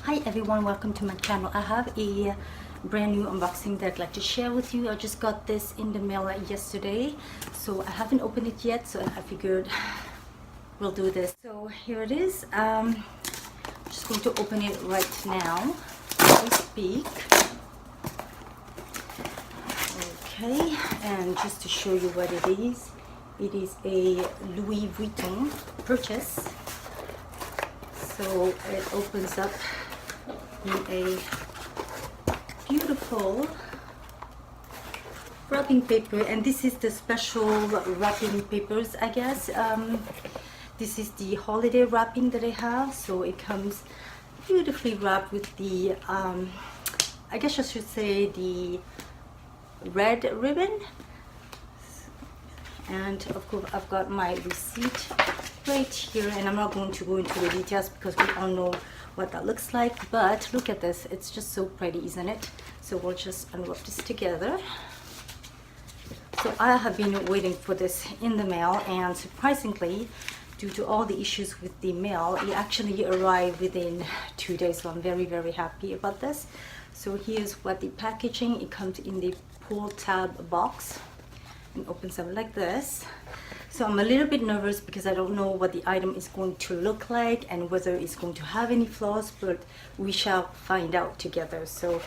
Hi everyone, welcome to my channel. I have a brand new unboxing that I'd like to share with you. I just got this in the mail yesterday, so I haven't opened it yet, so I figured we'll do this. So here it is. I'm just going to open it right now as we speak. Okay, and just to show you what it is a Louis Vuitton purchase. So it opens up in a beautiful wrapping paper, and this is the special wrapping papers, I guess. This is the holiday wrapping that I have, so it comes beautifully wrapped with the I guess I should say the red ribbon, and of course I've got my receipt right here, and I'm not going to go into the details because we all know what that looks like, but look at this. It's just so pretty, isn't it? So we'll just unwrap this together. So I have been waiting for this in the mail, and surprisingly, due to all the issues with the mail, it actually arrived within 2 days, so I'm very happy about this. So here's what the packaging, it comes in the pull tab box and opens up like this. So I'm a little bit nervous because I don't know what the item is going to look like and whether it's going to have any flaws, but we shall find out together. So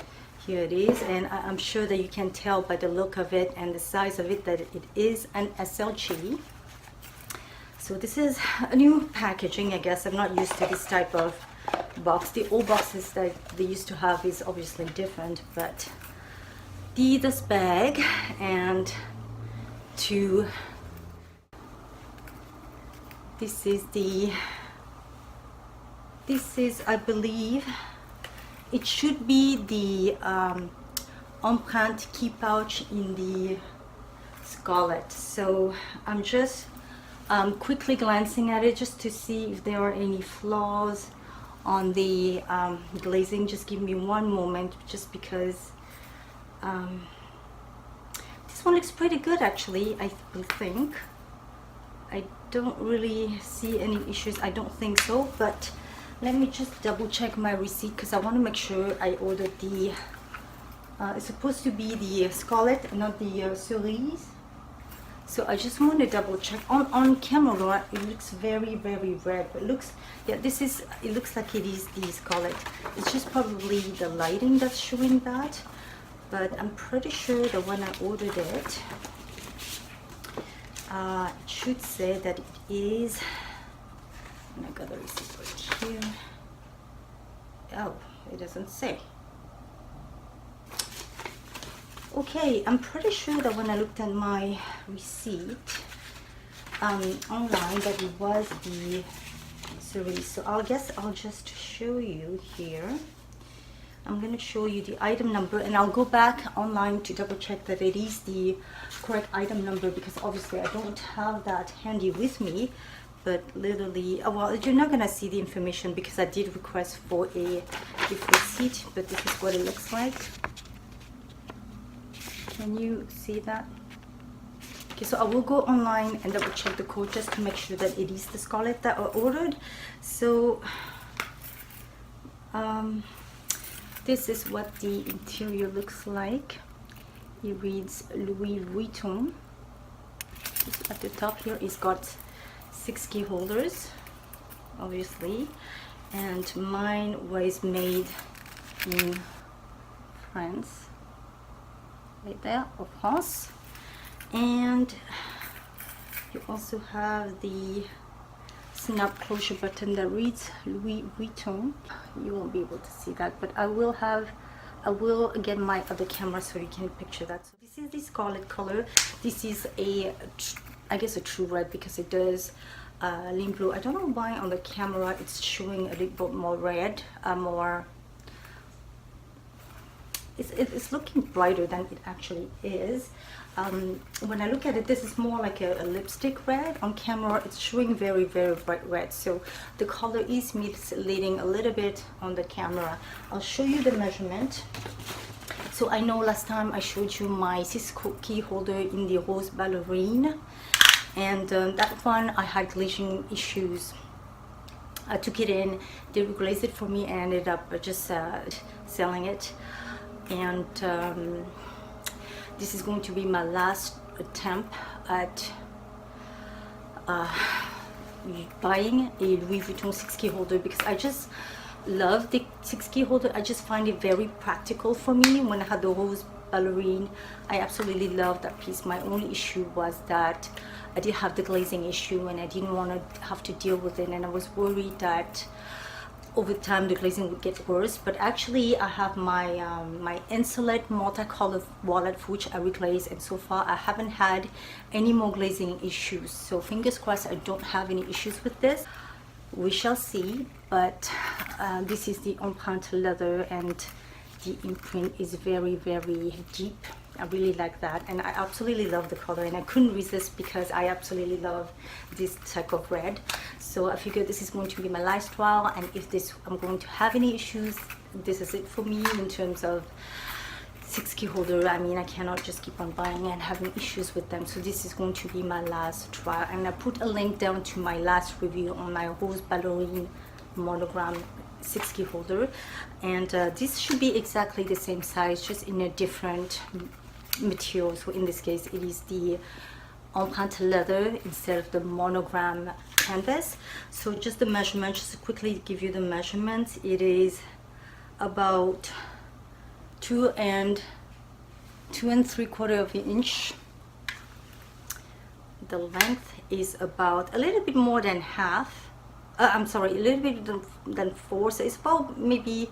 here it is, and I'm sure that you can tell by the look of it and the size of it that it is an SLG. So this is a new packaging, I guess. I'm not used to this type of box. The old boxes that they used to have is obviously different, but this bag, and this is I believe it should be the Empreinte key pouch in the Scarlet. So I'm just quickly glancing at it just to see if there are any flaws on the glazing. Just give me one moment, just because this one looks pretty good actually. I think I don't really see any issues. I don't think so, but let me just double check my receipt because I want to make sure I ordered the it's supposed to be the Scarlet and not the Cerise. So I just want to double check. On camera it looks very red, but it looks it looks like it is the Scarlet. It's just probably the lighting that's showing that, but I'm pretty sure that when I ordered it, it should say that it is, and I got the receipt right here. Oh, it doesn't say. Okay, I'm pretty sure that when I looked at my receipt online, that it was the series. So I'll just show you here. I'm going to show you the item number, and I'll go back online to double check that it is the correct item number, because obviously I don't have that handy with me. But literally, well, you're not going to see the information because I did request for a gift receipt, but this is what it looks like. Can you see that? Okay, so I will go online and double check the code just to make sure that it is the Scarlet that I ordered. So this is what the interior looks like. It reads Louis Vuitton. At the top here, it's got 6 key holders, obviously, and mine was made in France, right there, of France. And you also have the snap closure button that reads Louis Vuitton. You won't be able to see that, but I will get my other camera so you can picture that. So this is the Scarlet color. This is I guess a true red, because it does lean blue. I don't know why on the camera it's showing a little bit more red, it's looking brighter than it actually is. When I look at it, this is more like a lipstick red. On camera it's showing very bright red, so the color is misleading a little bit on the camera. I'll show you the measurement. So I know last time I showed you my 6 key holder in the rose Ballerine, and that one I had glazing issues I took it in, they reglazed it for me, and ended up just selling it. And this is going to be my last attempt at buying a Louis Vuitton 6K holder, because I just love the 6K holder. I just find it very practical for me. When I had the Rose Ballerine, I absolutely love that piece. My only issue was that I did have the glazing issue, and I didn't want to have to deal with it, and I was worried that over time the glazing would get worse. But actually I have my my Insulate multicolored wallet, which I reglaze, and so far I haven't had any more glazing issues, so fingers crossed I don't have any issues with this. We shall see. But this is the Empreinte Leather, and the imprint is very, very deep. I really like that, and I absolutely love the color, and I couldn't resist because I absolutely love this type of red. So I figured this is going to be my last trial, and if I'm going to have any issues, this is it for me in terms of 6K holder. I mean, I cannot just keep on buying and having issues with them, so this is going to be my last trial. And I put a link down to my last review on my Rose Ballerine Monogram 6K holder, and this should be exactly the same size, just in a different material. So in this case it is the Empreinte Leather instead of the Monogram canvas. So just the measurement, just to quickly give you the measurements, it is about 2 3/4 of an inch. The length is about a little bit more than half. I'm sorry, a little bit than 4, so it's about maybe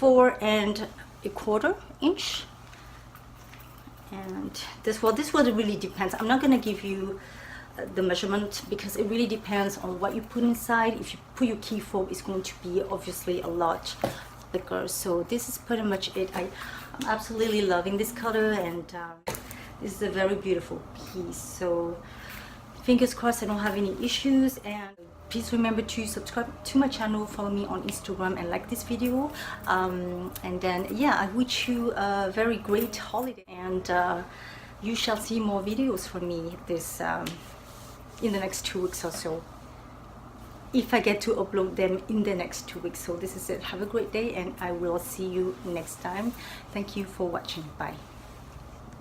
4 1/4 inch. And this one really depends. I'm not going to give you the measurement because it really depends on what you put inside. If you put your key fob, it's going to be obviously a lot thicker. So this is pretty much it. I'm absolutely loving this color, and this is a very beautiful piece. So fingers crossed I don't have any issues, and please remember to subscribe to my channel, follow me on Instagram, and like this video. And then yeah, I wish you a very great holiday, and you shall see more videos from me this in the next 2 weeks or so, if I get to upload them in the next 2 weeks. So this is it. Have a great day, and I will see you next time. Thank you for watching. Bye.